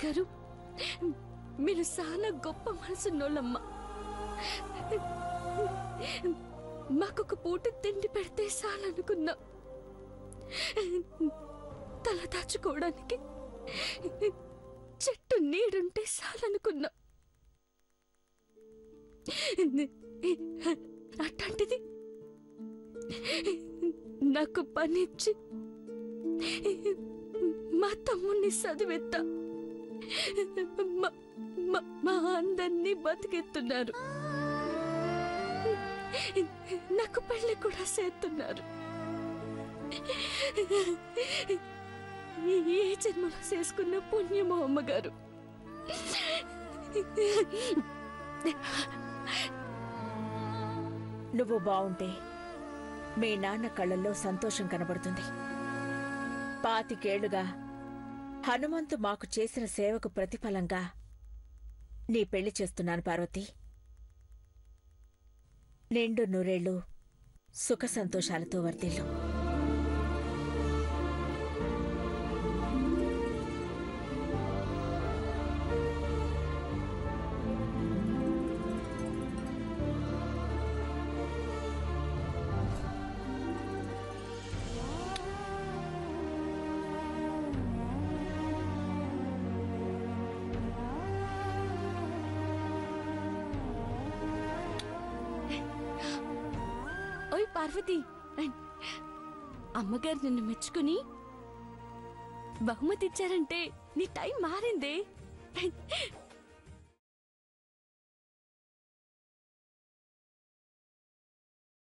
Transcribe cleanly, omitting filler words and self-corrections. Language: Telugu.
అమ్మగారు, మీరు చాలా గొప్ప మనసున్నోళ్ళమ్మ. మాకొక పూట తిండి పెడితే చాలనుకున్నా, తల దాచుకోవడానికి చెట్టు నీడుంటే చాలనుకున్నా. అట్లాంటిది నాకు పనిచ్చి మా తమ్ముణ్ణి చదివెత్తా మా అందరినీ బతికెత్తున్నారు. నాకు పెళ్లి కూడా చేస్తున్నారు. ఏ జన్మలో చేసుకున్న పుణ్యమో అమ్మగారు. నువ్వు బావుంటే మీ నాన్న కళ్ళల్లో సంతోషం కనబడుతుంది. 25 ఏళ్లుగా హనుమంతు మాకు చేసిన సేవకు ప్రతిఫలంగా నీ పెళ్లి చేస్తున్నాను పార్వతి. నిండు నూరేళ్లు సుఖ సంతోషాలతో వర్ధిల్లు. ఓయ్ పార్వతి, అమ్మగారు నిన్ను మెచ్చుకుని బహుమతి ఇచ్చారంటే నీ టైం మారిందే.